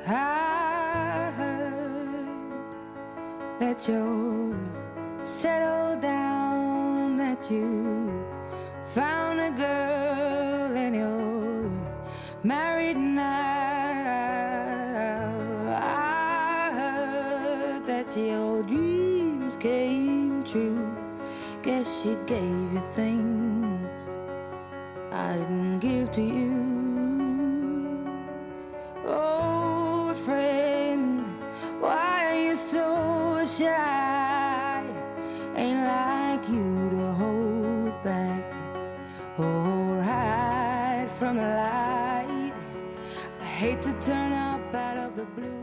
I heard that you're settled down, that you found a girl and you're married now. I heard that your dreams came true. Guess she gave you things I didn't give to you. Oh, friend, why are you so shy? Ain't like you to hold back or hide from the light. I hate to turn up out of the blue.